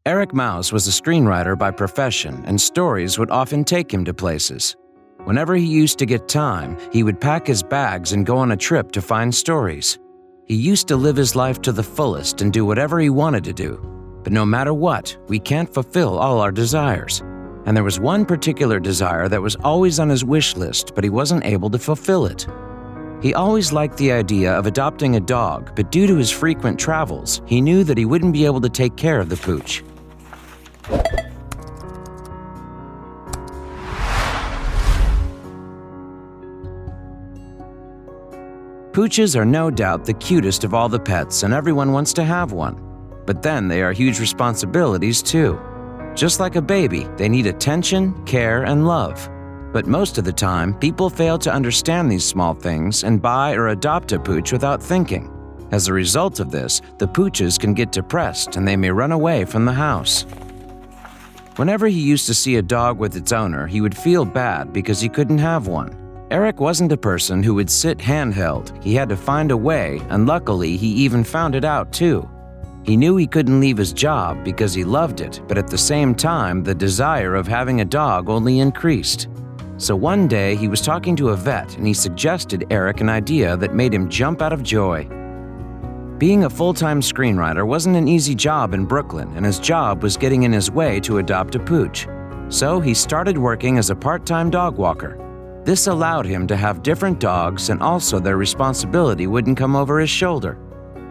Eric Mouse was a screenwriter by profession, and stories would often take him to places. Whenever he used to get time, he would pack his bags and go on a trip to find stories. He used to live his life to the fullest and do whatever he wanted to do. But no matter what, we can't fulfill all our desires. And there was one particular desire that was always on his wish list, but he wasn't able to fulfill it. He always liked the idea of adopting a dog, but due to his frequent travels, he knew that he wouldn't be able to take care of the pooch. Pooches are no doubt the cutest of all the pets, and everyone wants to have one. But then they are huge responsibilities too. Just like a baby, they need attention, care, and love. But most of the time, people fail to understand these small things and buy or adopt a pooch without thinking. As a result of this, the pooches can get depressed and they may run away from the house. Whenever he used to see a dog with its owner, he would feel bad because he couldn't have one. Eric wasn't a person who would sit handheld. He had to find a way, and luckily, he even found it out too. He knew he couldn't leave his job because he loved it, but at the same time, the desire of having a dog only increased. So one day, he was talking to a vet and he suggested Eric an idea that made him jump out of joy. Being a full-time screenwriter wasn't an easy job in Brooklyn, and his job was getting in his way to adopt a pooch. So he started working as a part-time dog walker. This allowed him to have different dogs, and also their responsibility wouldn't come over his shoulder.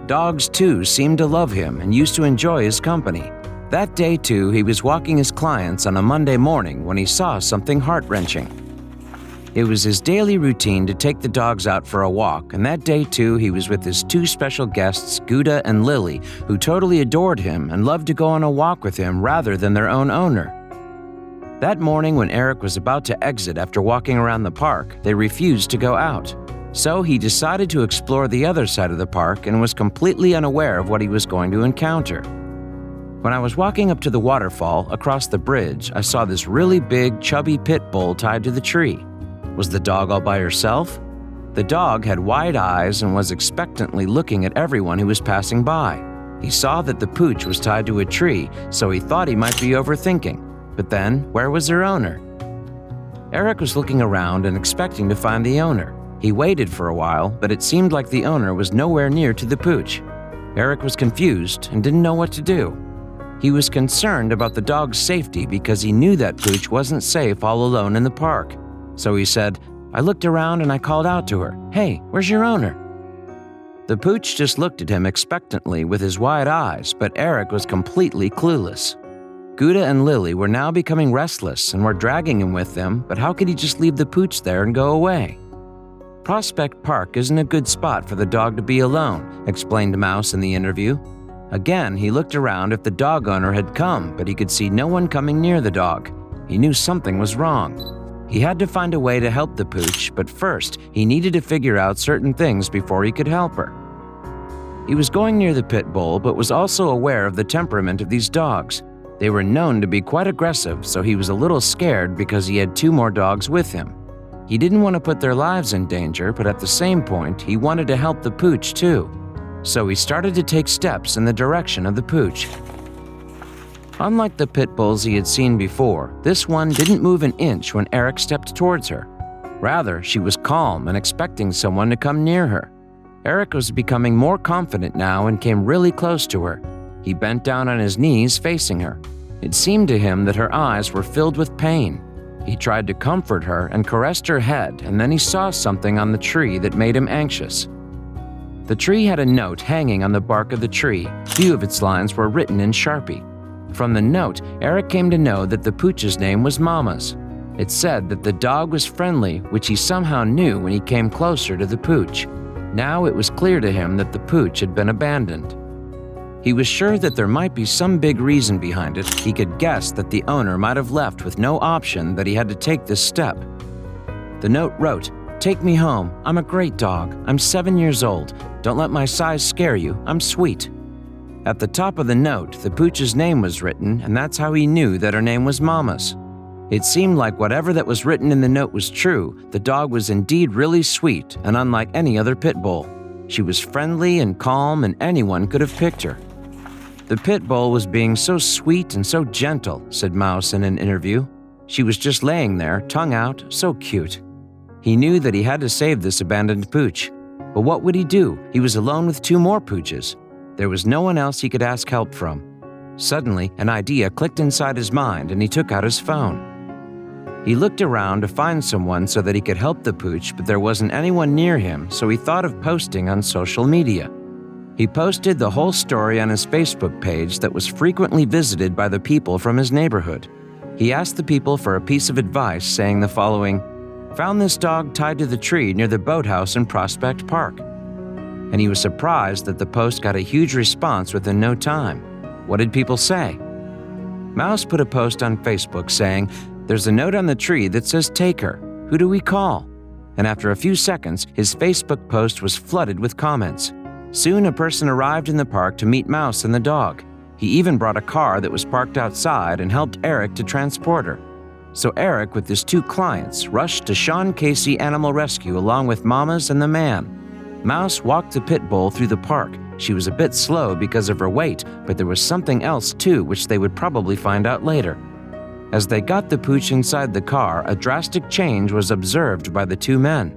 Dogs, too, seemed to love him and used to enjoy his company. That day, too, he was walking his clients on a Monday morning when he saw something heart-wrenching. It was his daily routine to take the dogs out for a walk, and that day, too, he was with his two special guests, Gouda and Lily, who totally adored him and loved to go on a walk with him rather than their own owner. That morning, when Eric was about to exit after walking around the park, they refused to go out. So he decided to explore the other side of the park and was completely unaware of what he was going to encounter. When I was walking up to the waterfall across the bridge, I saw this really big, chubby pit bull tied to the tree. Was the dog all by herself? The dog had wide eyes and was expectantly looking at everyone who was passing by. He saw that the pooch was tied to a tree, so he thought he might be overthinking. But then, where was her owner? Eric was looking around and expecting to find the owner. He waited for a while, but it seemed like the owner was nowhere near to the pooch. Eric was confused and didn't know what to do. He was concerned about the dog's safety because he knew that pooch wasn't safe all alone in the park. So he said, "I looked around and I called out to her, 'Hey, where's your owner?' The pooch just looked at him expectantly with his wide eyes, but Eric was completely clueless. Gouda and Lily were now becoming restless and were dragging him with them, but how could he just leave the pooch there and go away? "Prospect Park isn't a good spot for the dog to be alone," explained Mouse in the interview. Again, he looked around if the dog owner had come, but he could see no one coming near the dog. He knew something was wrong. He had to find a way to help the pooch, but first, he needed to figure out certain things before he could help her. He was going near the pit bull, but was also aware of the temperament of these dogs. They were known to be quite aggressive, so he was a little scared because he had two more dogs with him. He didn't want to put their lives in danger, but at the same point, he wanted to help the pooch too. So he started to take steps in the direction of the pooch. Unlike the pit bulls he had seen before, this one didn't move an inch when Eric stepped towards her. Rather, she was calm and expecting someone to come near her. Eric was becoming more confident now and came really close to her. He bent down on his knees facing her. It seemed to him that her eyes were filled with pain. He tried to comfort her and caressed her head, and then he saw something on the tree that made him anxious. The tree had a note hanging on the bark of the tree. Few of its lines were written in Sharpie. From the note, Eric came to know that the pooch's name was Mama's. It said that the dog was friendly, which he somehow knew when he came closer to the pooch. Now it was clear to him that the pooch had been abandoned. He was sure that there might be some big reason behind it. He could guess that the owner might have left with no option, that he had to take this step. The note wrote, "Take me home. I'm a great dog. I'm 7 years old. Don't let my size scare you. I'm sweet." At the top of the note, the pooch's name was written, and that's how he knew that her name was Mama's. It seemed like whatever that was written in the note was true. The dog was indeed really sweet and unlike any other pit bull. She was friendly and calm, and anyone could have picked her. "The Pitbull was being so sweet and so gentle," said Mouse in an interview. "She was just laying there, tongue out, so cute." He knew that he had to save this abandoned pooch. But what would he do? He was alone with 2 more pooches. There was no one else he could ask help from. Suddenly, an idea clicked inside his mind and he took out his phone. He looked around to find someone so that he could help the pooch, but there wasn't anyone near him, so he thought of posting on social media. He posted the whole story on his Facebook page that was frequently visited by the people from his neighborhood. He asked the people for a piece of advice, saying the following: "Found this dog tied to the tree near the boathouse in Prospect Park." And he was surprised that the post got a huge response within no time. What did people say? Mouse put a post on Facebook saying, "There's a note on the tree that says take her. Who do we call?" And after a few seconds, his Facebook post was flooded with comments. Soon a person arrived in the park to meet Mouse and the dog. He even brought a car that was parked outside and helped Eric to transport her. So Eric, with his 2 clients, rushed to Sean Casey Animal Rescue along with Mamas and the man. Mouse walked the Pitbull through the park. She was a bit slow because of her weight, but there was something else too, which they would probably find out later. As they got the pooch inside the car, a drastic change was observed by the 2 men.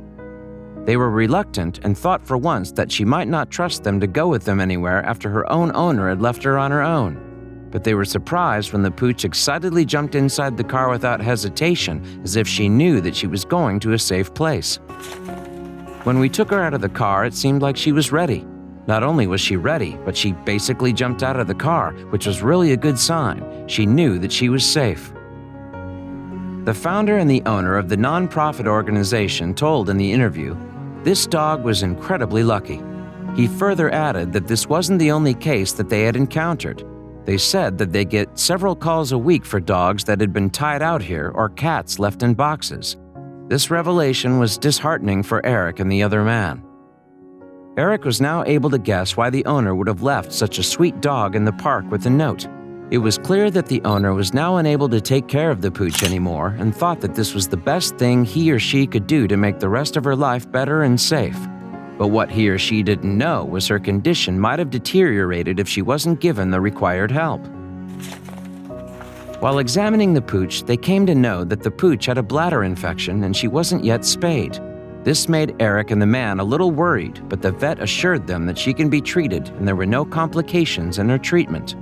They were reluctant and thought for once that she might not trust them to go with them anywhere after her own owner had left her on her own. But they were surprised when the pooch excitedly jumped inside the car without hesitation, as if she knew that she was going to a safe place. When we took her out of the car, it seemed like she was ready. Not only was she ready, but she basically jumped out of the car, which was really a good sign. She knew that she was safe. The founder and the owner of the nonprofit organization told in the interview, "This dog was incredibly lucky." He further added that this wasn't the only case that they had encountered. They said that they get several calls a week for dogs that had been tied out here or cats left in boxes. This revelation was disheartening for Eric and the other man. Eric was now able to guess why the owner would have left such a sweet dog in the park with a note. It was clear that the owner was now unable to take care of the pooch anymore and thought that this was the best thing he or she could do to make the rest of her life better and safe. But what he or she didn't know was her condition might have deteriorated if she wasn't given the required help. While examining the pooch, they came to know that the pooch had a bladder infection and she wasn't yet spayed. This made Eric and the man a little worried, but the vet assured them that she can be treated and there were no complications in her treatment.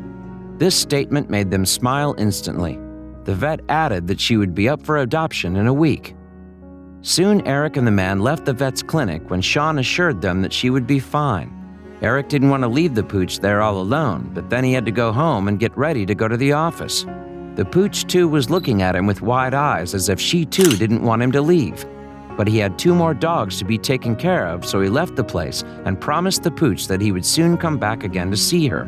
This statement made them smile instantly. The vet added that she would be up for adoption in a week. Soon, Eric and the man left the vet's clinic when Sean assured them that she would be fine. Eric didn't want to leave the pooch there all alone, but then he had to go home and get ready to go to the office. The pooch, too, was looking at him with wide eyes as if she, too, didn't want him to leave. But he had 2 more dogs to be taken care of, so he left the place and promised the pooch that he would soon come back again to see her.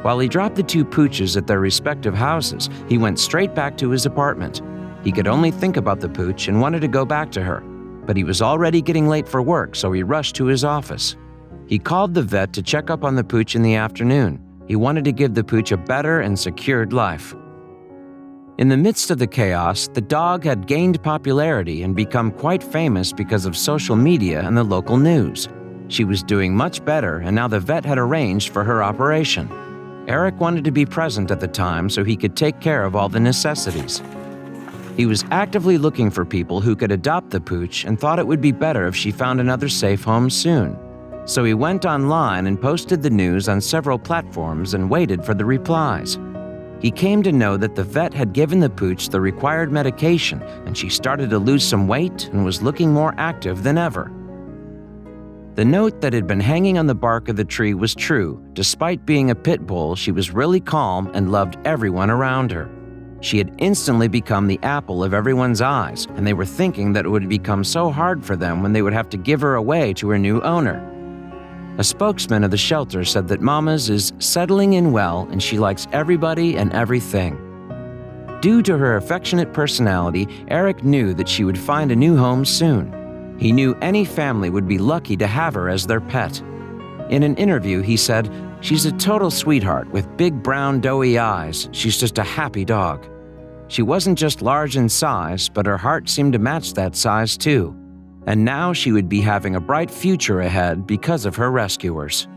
While he dropped the 2 pooches at their respective houses, he went straight back to his apartment. He could only think about the pooch and wanted to go back to her, but he was already getting late for work, so he rushed to his office. He called the vet to check up on the pooch in the afternoon. He wanted to give the pooch a better and secured life. In the midst of the chaos, the dog had gained popularity and become quite famous because of social media and the local news. She was doing much better, and now the vet had arranged for her operation. Eric wanted to be present at the time so he could take care of all the necessities. He was actively looking for people who could adopt the pooch and thought it would be better if she found another safe home soon. So he went online and posted the news on several platforms and waited for the replies. He came to know that the vet had given the pooch the required medication and she started to lose some weight and was looking more active than ever. The note that had been hanging on the bark of the tree was true. Despite being a pit bull, she was really calm and loved everyone around her. She had instantly become the apple of everyone's eyes, and they were thinking that it would become so hard for them when they would have to give her away to her new owner. A spokesman of the shelter said that Mama's is settling in well and she likes everybody and everything. Due to her affectionate personality, Eric knew that she would find a new home soon. He knew any family would be lucky to have her as their pet. In an interview, he said, "She's a total sweetheart with big brown doughy eyes. She's just a happy dog." She wasn't just large in size, but her heart seemed to match that size too. And now she would be having a bright future ahead because of her rescuers.